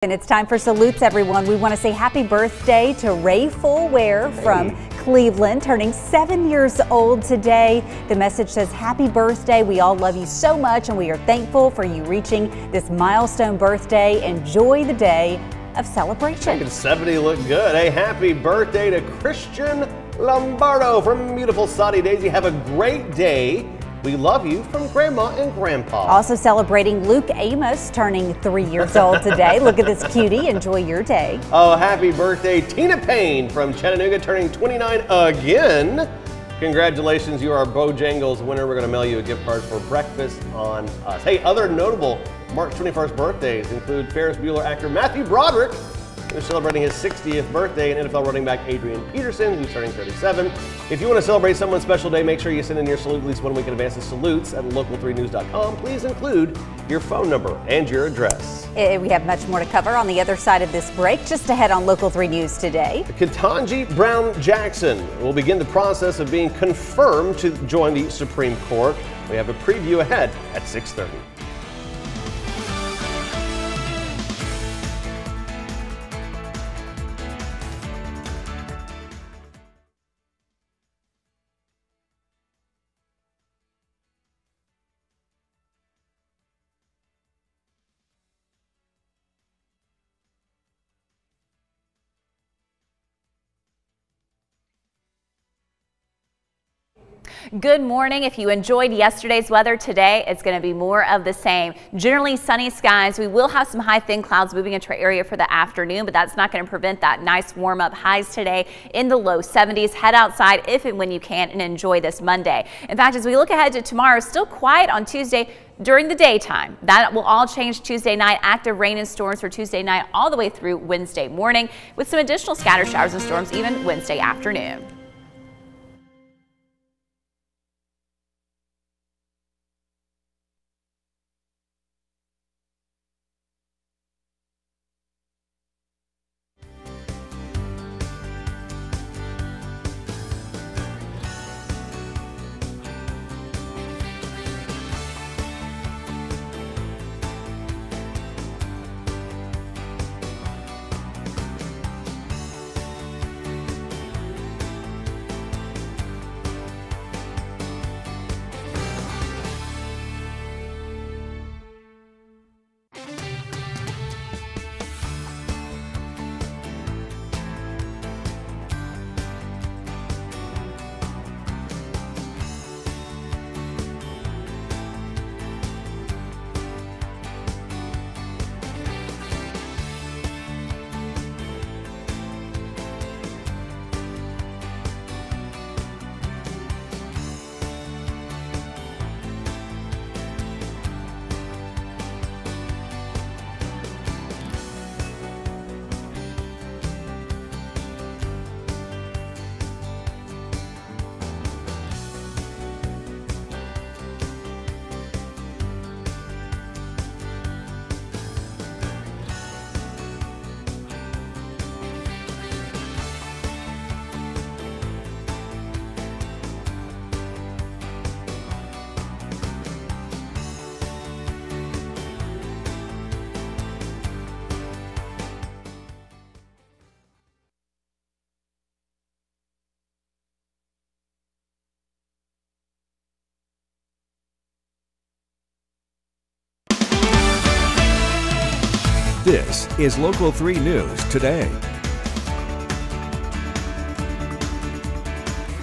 And it's time for salutes, everyone. We want to say happy birthday to Ray Fulware from Cleveland, turning 7 years old today. The message says, happy birthday. We all love you so much, and we are thankful for you reaching this milestone birthday. Enjoy the day of celebration. Making 70 look good. Hey, happy birthday to Christian Lombardo from beautiful Saudi Daisy. Have a great day. We love you from Grandma and Grandpa. Also celebrating Luke Amos, turning 3 years old today. Look at this cutie. Enjoy your day. Oh, happy birthday, Tina Payne from Chattanooga, turning 29 again. Congratulations, you are our Bojangles winner. We're going to mail you a gift card for breakfast on us. Hey, other notable March 21st birthdays include Ferris Bueller actor Matthew Broderick, who's celebrating his 60th birthday, and NFL running back Adrian Peterson, who's turning 37. If you want to celebrate someone's special day, make sure you send in your salute at least 1 week in advance to salutes at local3news.com. Please include your phone number and your address. We have much more to cover on the other side of this break, just ahead on Local 3 News today. Ketanji Brown Jackson will begin the process of being confirmed to join the Supreme Court. We have a preview ahead at 6:30. Good morning. If you enjoyed yesterday's weather, today it's going to be more of the same. Generally sunny skies. We will have some high thin clouds moving into our area for the afternoon, but that's not going to prevent that nice warm up. Highs today in the low 70s. Head outside if and when you can and enjoy this Monday. In fact, as we look ahead to tomorrow, still quiet on Tuesday during the daytime. That will all change Tuesday night. Active rain and storms for Tuesday night all the way through Wednesday morning, with some additional scattered showers and storms even Wednesday afternoon. This is Local 3 News Today.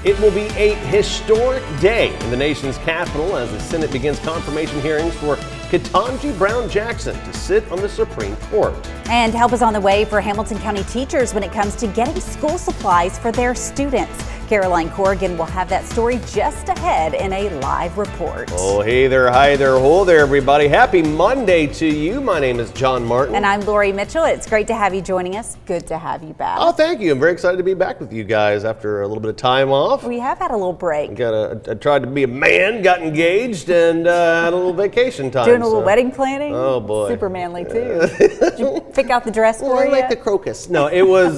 It will be a historic day in the nation's capital as the Senate begins confirmation hearings for Ketanji Brown Jackson to sit on the Supreme Court. And help is on the way for Hamilton County teachers when it comes to getting school supplies for their students. Caroline Corrigan will have that story just ahead in a live report. Oh, hey there, hi there, ho there, everybody. Happy Monday to you. My name is John Martin. And I'm Lori Mitchell. It's great to have you joining us. Good to have you back. Oh, thank you. I'm very excited to be back with you guys after a little bit of time off. We have had a little break. I tried to be a man, got engaged, and had a little vacation time. Doing a little wedding planning. Oh boy. Super manly too. Did you pick out the dress for you? I like the crocus. No, it was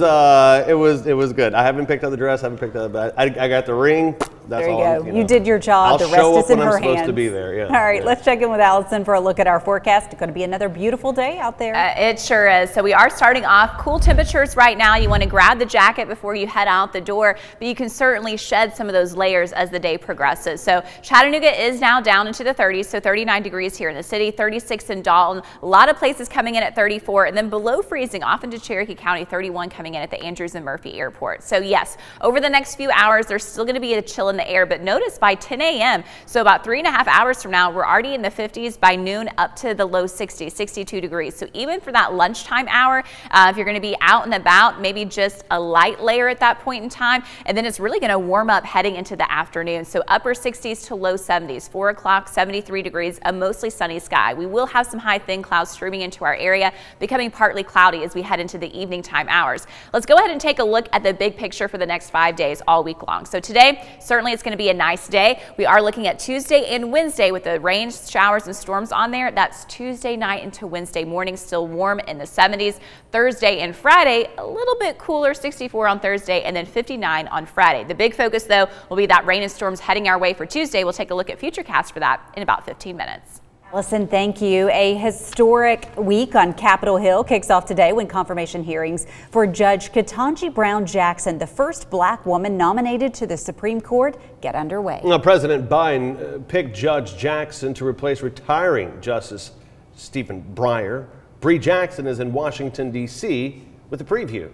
good. I haven't picked out the dress. I haven't picked out. I got the ring. That's there you all. go. You did your job. I'll the rest show is up in when her I'm supposed hands. to be there. Yeah. All right, let's check in with Allison for a look at our forecast. It's going to be another beautiful day out there. It sure is. So we are starting off cool temperatures right now. You want to grab the jacket before you head out the door, but you can certainly shed some of those layers as the day progresses. So Chattanooga is now down into the 30s, so 39 degrees here in the city, 36 in Dalton. A lot of places coming in at 34, and then below freezing off into Cherokee County, 31 coming in at the Andrews and Murphy Airport. So yes, over the next few hours, there's still going to be a chill in the air, but notice by 10 a.m., so about 3.5 hours from now, we're already in the 50s, by noon up to the low 60s, 62 degrees. So even for that lunchtime hour, if you're going to be out and about, maybe just a light layer at that point in time, and then it's really going to warm up heading into the afternoon. So upper 60s to low 70s, 4 o'clock, 73 degrees, a mostly sunny sky. We will have some high thin clouds streaming into our area, becoming partly cloudy as we head into the evening time hours. Let's go ahead and take a look at the big picture for the next 5 days all week long. So today, certainly it's going to be a nice day. We are looking at Tuesday and Wednesday with the rain, showers, and storms on there. That's Tuesday night into Wednesday morning, still warm in the 70s. Thursday and Friday, a little bit cooler, 64 on Thursday, and then 59 on Friday. The big focus, though, will be that rain and storms heading our way for Tuesday. We'll take a look at Futurecast for that in about 15 minutes. Allison, thank you. A historic week on Capitol Hill kicks off today when confirmation hearings for Judge Ketanji Brown Jackson, the first black woman nominated to the Supreme Court, get underway. Now, President Biden picked Judge Jackson to replace retiring Justice Stephen Breyer. Bree Jackson is in Washington, D.C. with a preview.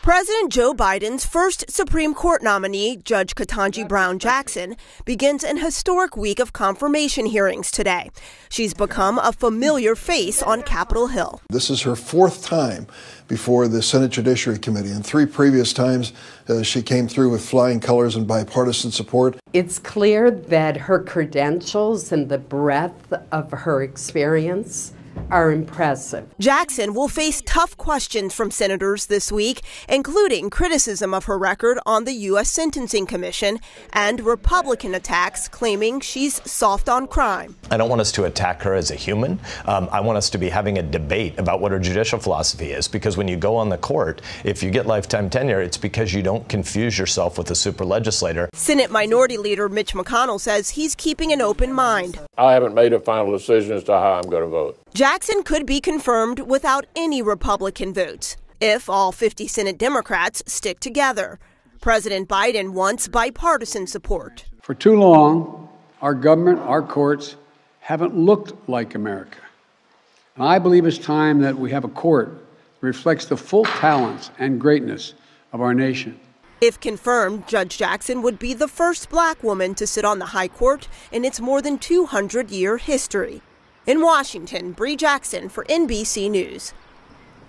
President Joe Biden's first Supreme Court nominee, Judge Ketanji Brown Jackson, begins an historic week of confirmation hearings today. She's become a familiar face on Capitol Hill. This is her fourth time before the Senate Judiciary Committee, and 3 previous times she came through with flying colors and bipartisan support. It's clear that her credentials and the breadth of her experience are impressive. Jackson will face tough questions from senators this week, including criticism of her record on the U.S. Sentencing Commission and Republican attacks claiming she's soft on crime. I don't want us to attack her as a human. I want us to be having a debate about what her judicial philosophy is, because when you go on the court, if you get lifetime tenure, it's because you don't confuse yourself with a super legislator. Senate Minority Leader Mitch McConnell says he's keeping an open mind. I haven't made a final decision as to how I'm going to vote. Jackson could be confirmed without any Republican votes if all 50 Senate Democrats stick together. President Biden wants bipartisan support. For too long, our government, our courts haven't looked like America. And I believe it's time that we have a court that reflects the full talents and greatness of our nation. If confirmed, Judge Jackson would be the first black woman to sit on the high court in its more than 200-year history. In Washington, Bree Jackson for NBC News.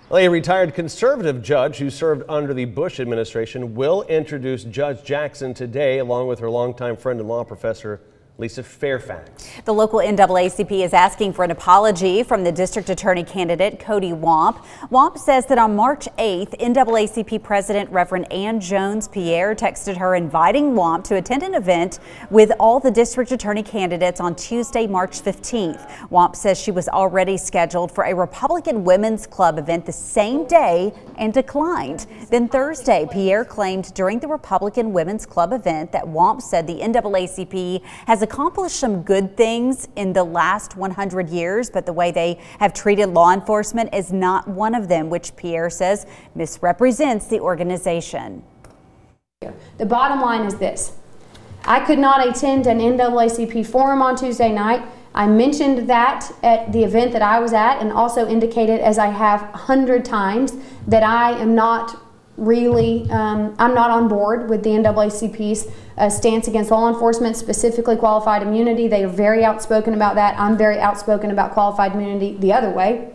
A retired conservative judge who served under the Bush administration will introduce Judge Jackson today, along with her longtime friend and law professor, Lisa Fairfax. The local NAACP is asking for an apology from the district attorney candidate, Cody Wamp. Wamp says that on March 8th, NAACP President Reverend Ann Jones-Pierre texted her inviting Wamp to attend an event with all the district attorney candidates on Tuesday, March 15th. Wamp says she was already scheduled for a Republican Women's Club event the same day and declined. Then Thursday, Pierre claimed during the Republican Women's Club event that Wamp said the NAACP has accomplished some good things in the last 100 years, but the way they have treated law enforcement is not one of them, which Pierre says misrepresents the organization. The bottom line is this. I could not attend an NAACP forum on Tuesday night. I mentioned that at the event that I was at, and also indicated, as I have 100 times, that I am not really, I'm not on board with the NAACP's stance against law enforcement, specifically qualified immunity. They are very outspoken about that. I'm very outspoken about qualified immunity the other way.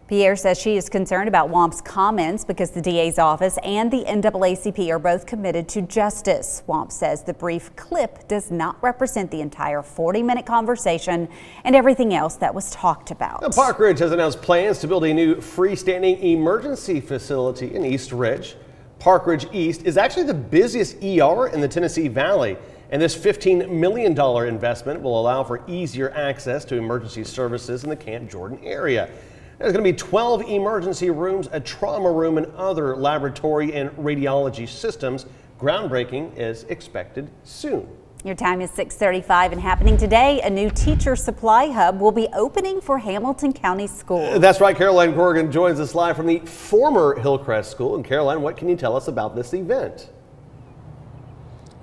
Pierre says she is concerned about Wamp's comments because the DA's office and the NAACP are both committed to justice. Wamp says the brief clip does not represent the entire 40-minute conversation and everything else that was talked about. Now, Park Ridge has announced plans to build a new freestanding emergency facility in East Ridge. Park Ridge East is actually the busiest ER in the Tennessee Valley, and this $15 million investment will allow for easier access to emergency services in the Camp Jordan area. There's going to be 12 emergency rooms, a trauma room, and other laboratory and radiology systems. Groundbreaking is expected soon. Your time is 6:35 and happening today. A new teacher supply hub will be opening for Hamilton County Schools. That's right. Caroline Corrigan joins us live from the former Hillcrest School. And Caroline, what can you tell us about this event?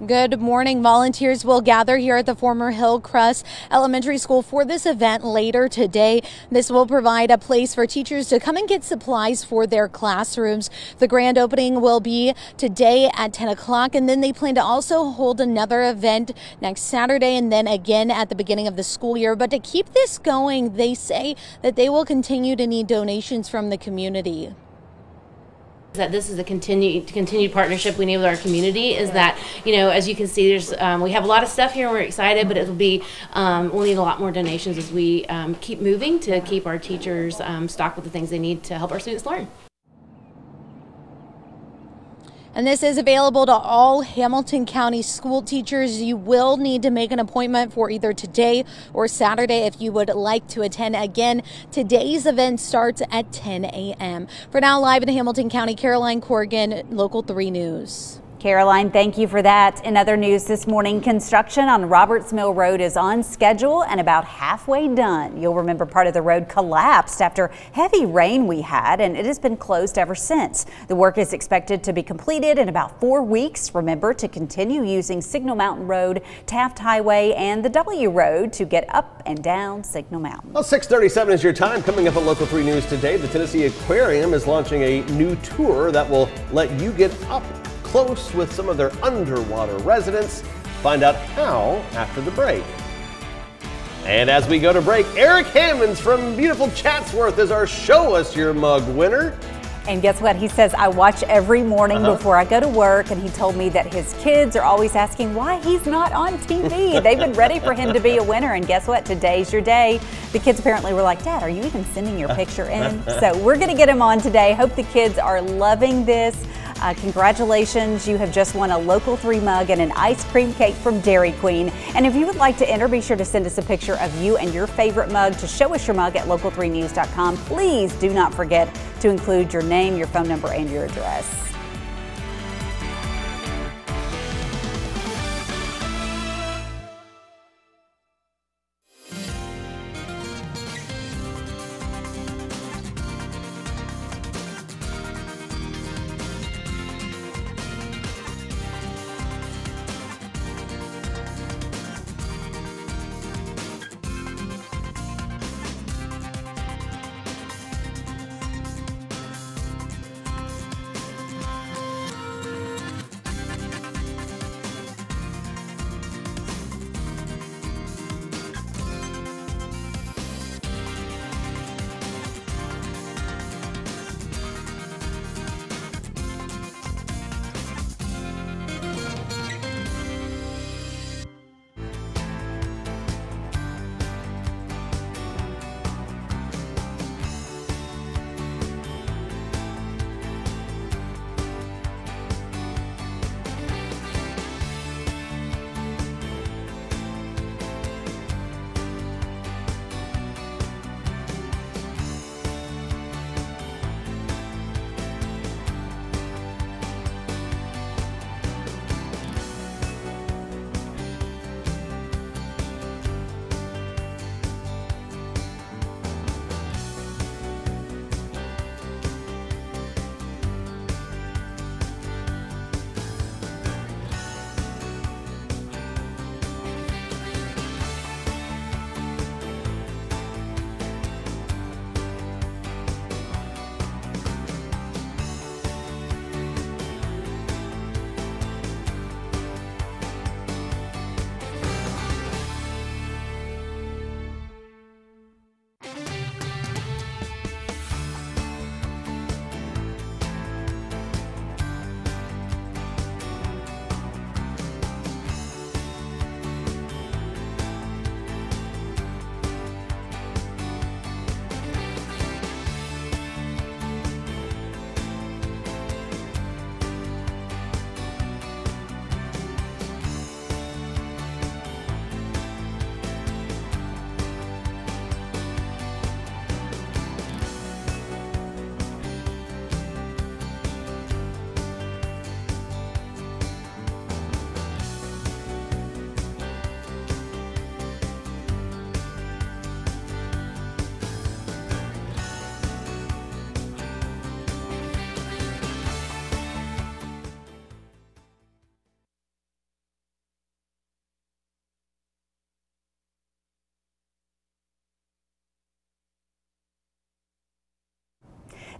Good morning. Volunteers will gather here at the former Hillcrest Elementary School for this event later today. This will provide a place for teachers to come and get supplies for their classrooms. The grand opening will be today at 10 o'clock, and then they plan to also hold another event next Saturday and then again at the beginning of the school year. But to keep this going, they say that they will continue to need donations from the community. That this is a continued partnership we need with our community. Is that, you know, as you can see, there's we have a lot of stuff here and we're excited, but it will be we'll need a lot more donations as we keep moving to keep our teachers stocked with the things they need to help our students learn. And this is available to all Hamilton County school teachers. You will need to make an appointment for either today or Saturday if you would like to attend. Again, today's event starts at 10 a.m. For now, live in Hamilton County, Caroline Corrigan, Local 3 News. Caroline, thank you for that. In other news this morning, construction on Roberts Mill Road is on schedule and about halfway done. You'll remember part of the road collapsed after heavy rain we had, and it has been closed ever since. The work is expected to be completed in about 4 weeks. Remember to continue using Signal Mountain Road, Taft Highway, and the W Road to get up and down Signal Mountain. Well, 6:37 is your time. Coming up at Local 3 News today, the Tennessee Aquarium is launching a new tour that will let you get up close with some of their underwater residents. Find out how after the break. And as we go to break, Eric Hammonds from beautiful Chatsworth is our Show Us Your Mug winner. And guess what? He says, I watch every morning before I go to work, and he told me that his kids are always asking why he's not on TV. They've been ready for him to be a winner, and guess what? Today's your day. The kids apparently were like, Dad, are you even sending your picture in? So we're going to get him on today. Hope the kids are loving this. Congratulations, you have just won a Local 3 mug and an ice cream cake from Dairy Queen. And if you would like to enter, be sure to send us a picture of you and your favorite mug to Show Us Your Mug at local3news.com. Please do not forget to include your name, your phone number, and your address.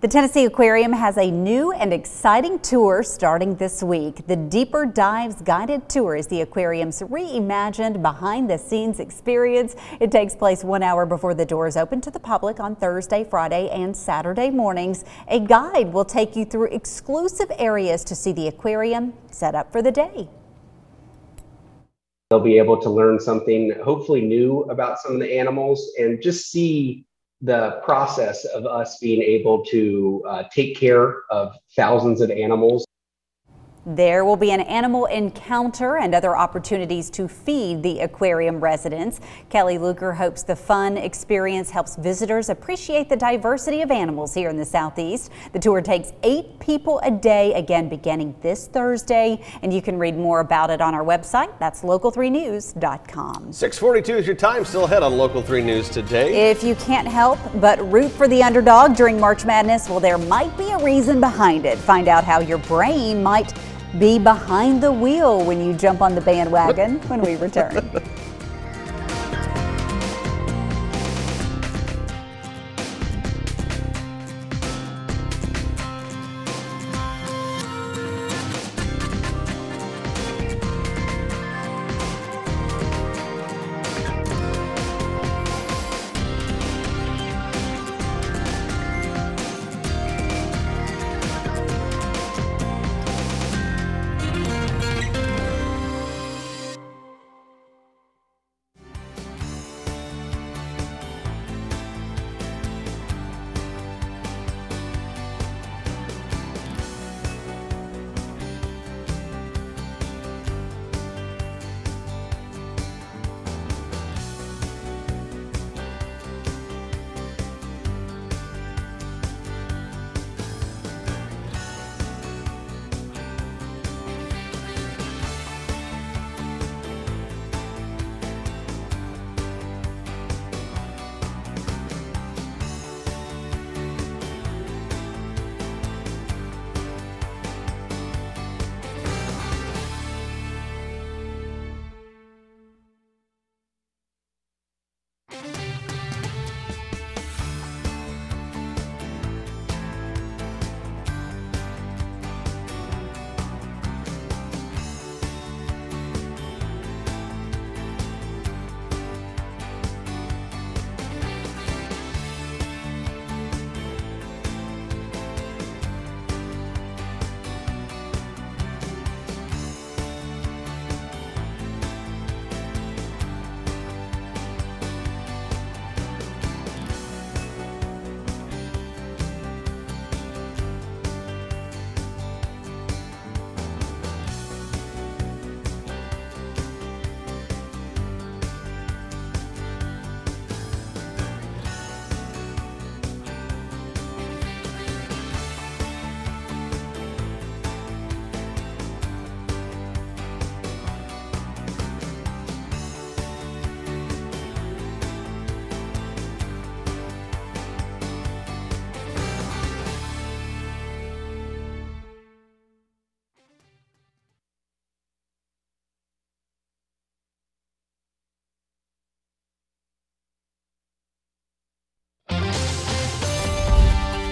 The Tennessee Aquarium has a new and exciting tour starting this week. The Deeper Dives Guided Tour is the aquarium's reimagined behind-the-scenes experience. It takes place 1 hour before the doors open to the public on Thursday, Friday, and Saturday mornings. A guide will take you through exclusive areas to see the aquarium set up for the day. They'll be able to learn something hopefully new about some of the animals and just see the process of us being able to take care of thousands of animals. There will be an animal encounter and other opportunities to feed the aquarium residents. Kelly Luker hopes the fun experience helps visitors appreciate the diversity of animals here in the Southeast. The tour takes 8 people a day, again beginning this Thursday, and you can read more about it on our website. That's local3news.com. 6:42 is your time. Still ahead on Local 3 News today. If you can't help but root for the underdog during March Madness, well, there might be a reason behind it. Find out how your brain might be behind the wheel when you jump on the bandwagon when we return.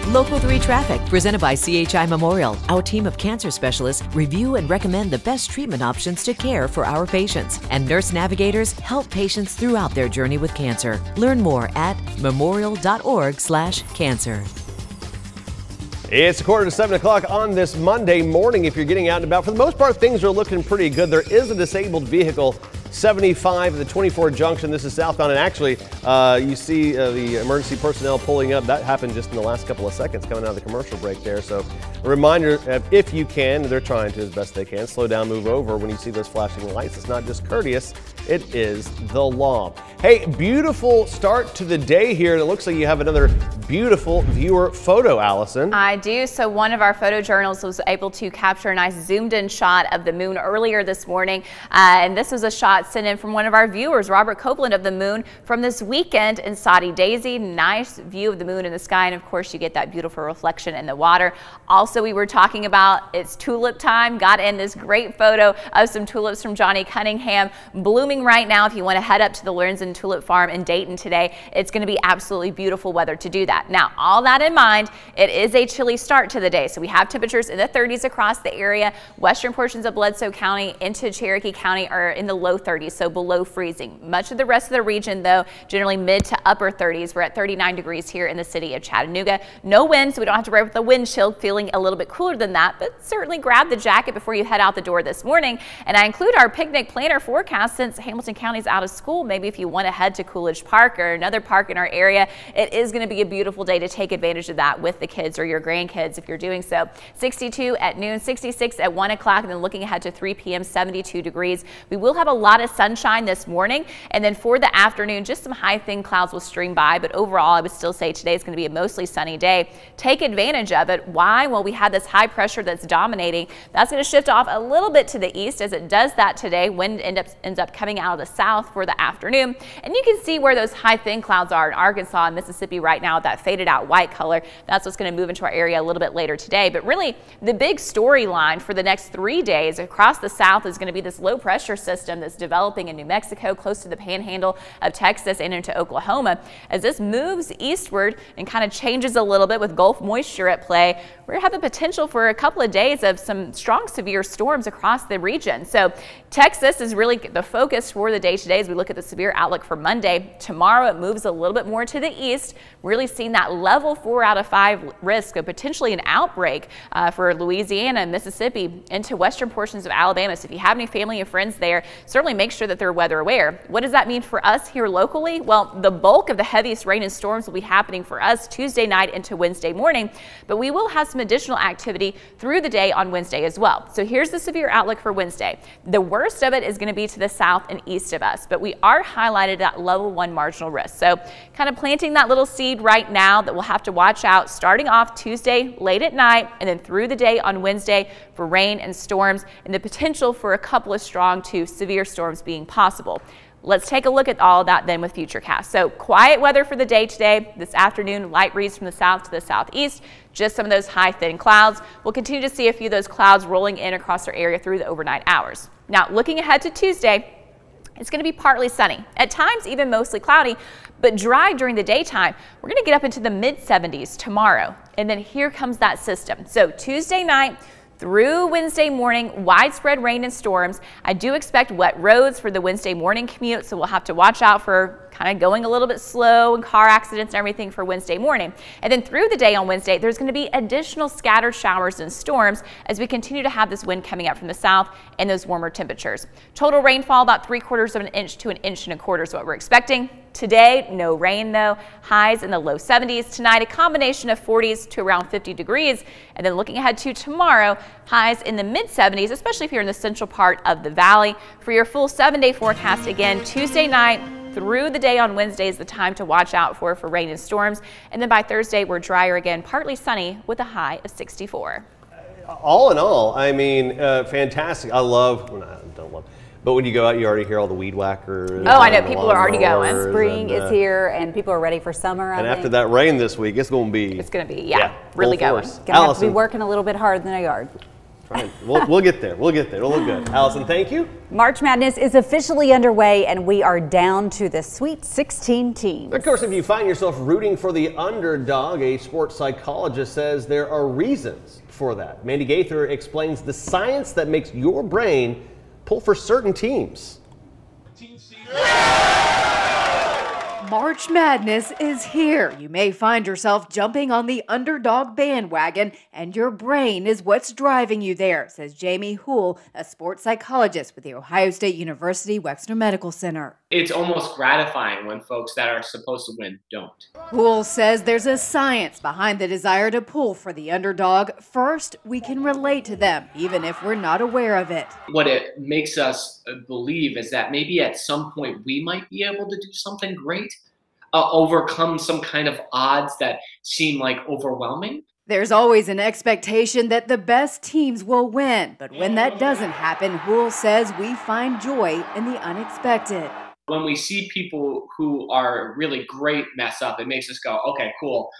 Local 3 Traffic, presented by CHI Memorial. Our team of cancer specialists review and recommend the best treatment options to care for our patients. And nurse navigators help patients throughout their journey with cancer. Learn more at memorial.org/cancer. It's 6:45 o'clock on this Monday morning. If you're getting out and about, for the most part, things are looking pretty good. There is a disabled vehicle 75 at the 24 junction. This is southbound, and actually you see the emergency personnel pulling up. That happened just in the last couple of seconds coming out of the commercial break there. So a reminder, if you can, they're trying to as best they can, slow down, move over when you see those flashing lights. It's not just courteous, it is the law. Hey, beautiful start to the day here. It looks like you have another beautiful viewer photo, Allison. I do. So one of our photojournalists was able to capture a nice zoomed in shot of the moon earlier this morning. And this was a shot sent in from one of our viewers, Robert Copeland, of the moon from this weekend in Saudi Daisy. Nice view of the moon in the sky. And of course, you get that beautiful reflection in the water. Also, we were talking about it's tulip time. Got in this great photo of some tulips from Johnny Cunningham blooming blooming right now. If you want to head up to the Lorenzen Tulip Farm in Dayton today, it's going to be absolutely beautiful weather to do that. Now, all that in mind, it is a chilly start to the day. So we have temperatures in the 30s across the area. Western portions of Bledsoe County into Cherokee County are in the low 30s, so below freezing. Much of the rest of the region, though, generally mid to upper 30s. We're at 39 degrees here in the city of Chattanooga. No wind, so we don't have to worry with the wind chill, feeling a little bit cooler than that, but certainly grab the jacket before you head out the door this morning. And I include our picnic planner forecast since Hamilton County's out of school. Maybe if you want to head to Coolidge Park or another park in our area, it is going to be a beautiful day to take advantage of that with the kids or your grandkids if you're doing so. 62 at noon, 66 at 1 o'clock, and then looking ahead to 3 p.m., 72 degrees. We will have a lot of sunshine this morning, and then for the afternoon, just some high thin clouds will stream by, but overall, I would still say today is going to be a mostly sunny day. Take advantage of it. Why? Well, we have this high pressure that's dominating. That's going to shift off a little bit to the east as it does that today. Wind ends up coming out of the south for the afternoon. And you can see where those high thin clouds are in Arkansas and Mississippi right now, that faded out white color. That's what's going to move into our area a little bit later today. But really, the big storyline for the next 3 days across the south is going to be this low pressure system that's developing in New Mexico, close to the panhandle of Texas and into Oklahoma. As this moves eastward and kind of changes a little bit with Gulf moisture at play, we're going to have the potential for a couple of days of some strong severe storms across the region. So Texas is really the focus for the day today as we look at the severe outlook for Monday. Tomorrow it moves a little bit more to the east, really seeing that level 4 out of 5 risk of potentially an outbreak for Louisiana, Mississippi, into western portions of Alabama. So if you have any family and friends there, certainly make sure that they're weather aware. What does that mean for us here locally? Well, the bulk of the heaviest rain and storms will be happening for us Tuesday night into Wednesday morning, but we will have some additional activity through the day on Wednesday as well. So here's the severe outlook for Wednesday. The worst of it is going to be to the south and east of us, but we are highlighted at level 1 marginal risk. So kind of planting that little seed right now that we'll have to watch out starting off Tuesday late at night and then through the day on Wednesday for rain and storms and the potential for a couple of strong to severe storms being possible. Let's take a look at all of that then with Futurecast. So quiet weather for the day today. This afternoon, light breeze from the south to the southeast. Just some of those high thin clouds. We'll continue to see a few of those clouds rolling in across our area through the overnight hours. Now, looking ahead to Tuesday, it's going to be partly sunny, at times even mostly cloudy, but dry during the daytime. We're going to get up into the mid 70s tomorrow. And then here comes that system. So Tuesday night through Wednesday morning, widespread rain and storms. I do expect wet roads for the Wednesday morning commute, so we'll have to watch out for kind of going a little bit slow and car accidents and everything for Wednesday morning. And then through the day on Wednesday, there's going to be additional scattered showers and storms as we continue to have this wind coming up from the south and those warmer temperatures. Total rainfall about 3/4 of an inch to 1.25 inches is what we're expecting. Today, no rain though, highs in the low 70s. Tonight, a combination of 40s to around 50 degrees. And then looking ahead to tomorrow, highs in the mid 70s, especially if you're in the central part of the valley. For your full 7-day forecast, again, Tuesday night through the day on Wednesday is the time to watch out for rain and storms. And then by Thursday, we're drier again, partly sunny with a high of 64. All in all, I mean, fantastic. I love, well, I don't love, but when you go out, you already hear all the weed whackers. Oh, I know. People are already going. Spring is here, and people are ready for summer. And after that rain this week, it's going to be. It's going to be, really going. Gonna have to be working a little bit harder than a yard. We'll get there. We'll get there. It'll look good. Allison, thank you. March Madness is officially underway, and we are down to the Sweet 16 teams. Of course, if you find yourself rooting for the underdog, a sports psychologist says there are reasons for that. Mandy Gaither explains the science that makes your brain pull for certain teams. March Madness is here. You may find yourself jumping on the underdog bandwagon, and your brain is what's driving you there, says Jamie Houle, a sports psychologist with the Ohio State University Wexner Medical Center. It's almost gratifying when folks that are supposed to win don't. Houle says there's a science behind the desire to pull for the underdog. First, we can relate to them, even if we're not aware of it. What it makes us believe is that maybe at some point we might be able to do something great. Overcome some kind of odds that seem like overwhelming. There's always an expectation that the best teams will win, but when that doesn't happen, Houle says we find joy in the unexpected. When we see people who are really great mess up, it makes us go, okay, cool.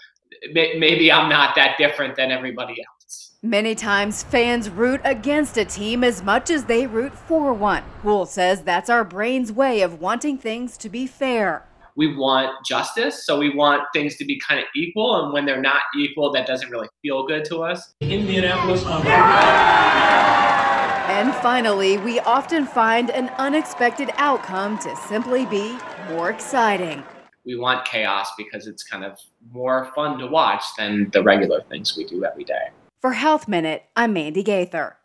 Maybe I'm not that different than everybody else. Many times fans root against a team as much as they root for one. Hool says that's our brain's way of wanting things to be fair. We want justice, so we want things to be kind of equal, and when they're not equal, that doesn't really feel good to us. Indianapolis. And finally, we often find an unexpected outcome to simply be more exciting. We want chaos because it's kind of more fun to watch than the regular things we do every day. For Health Minute, I'm Mandy Gaither.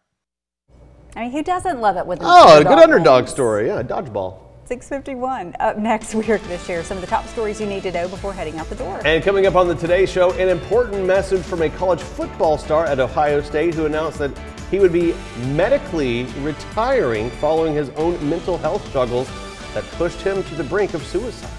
I mean, who doesn't love it with a good underdog story. Yeah, dodgeball. 6:51. Up next, we are going to share some of the top stories you need to know before heading out the door. And coming up on the Today Show, an important message from a college football star at Ohio State who announced that he would be medically retiring following his own mental health struggles that pushed him to the brink of suicide.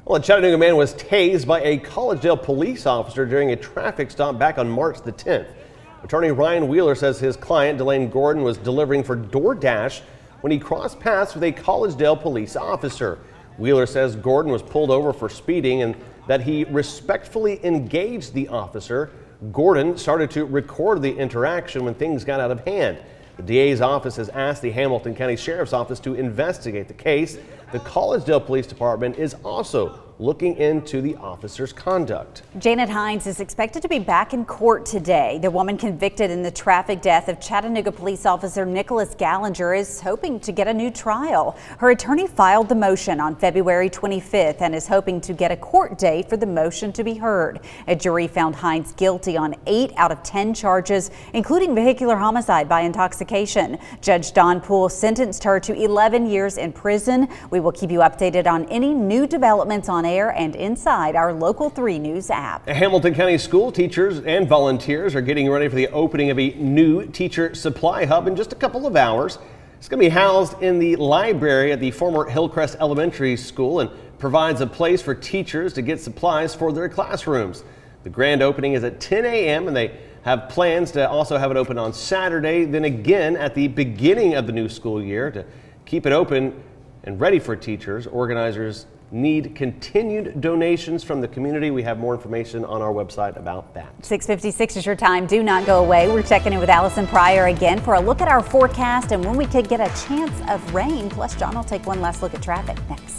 Well, a Chattanooga man was tased by a Collegedale police officer during a traffic stop back on March the 10th. Attorney Ryan Wheeler says his client, Delane Gordon, was delivering for DoorDash when he crossed paths with a Collegedale police officer. Wheeler says Gordon was pulled over for speeding and that he respectfully engaged the officer. Gordon started to record the interaction when things got out of hand. The DA's office has asked the Hamilton County Sheriff's Office to investigate the case. The Collegedale Police Department is also looking into the officer's conduct. Janet Hines is expected to be back in court today. The woman convicted in the traffic death of Chattanooga police officer Nicholas Gallinger is hoping to get a new trial. Her attorney filed the motion on February 25th and is hoping to get a court date for the motion to be heard. A jury found Hines guilty on 8 out of 10 charges, including vehicular homicide by intoxication. Judge Don Poole sentenced her to 11 years in prison. We will keep you updated on any new developments on air and inside our Local 3 News app. Hamilton County school teachers and volunteers are getting ready for the opening of a new teacher supply hub in just a couple of hours. It's going to be housed in the library at the former Hillcrest Elementary School and provides a place for teachers to get supplies for their classrooms. The grand opening is at 10 a.m. and they have plans to also have it open on Saturday, then again at the beginning of the new school year. To keep it open and ready for teachers, organizers need continued donations from the community. We have more information on our website about that. 6:56 is your time. Do not go away. We're checking in with Allison Pryor again for a look at our forecast and when we could get a chance of rain. Plus, John will take one last look at traffic next.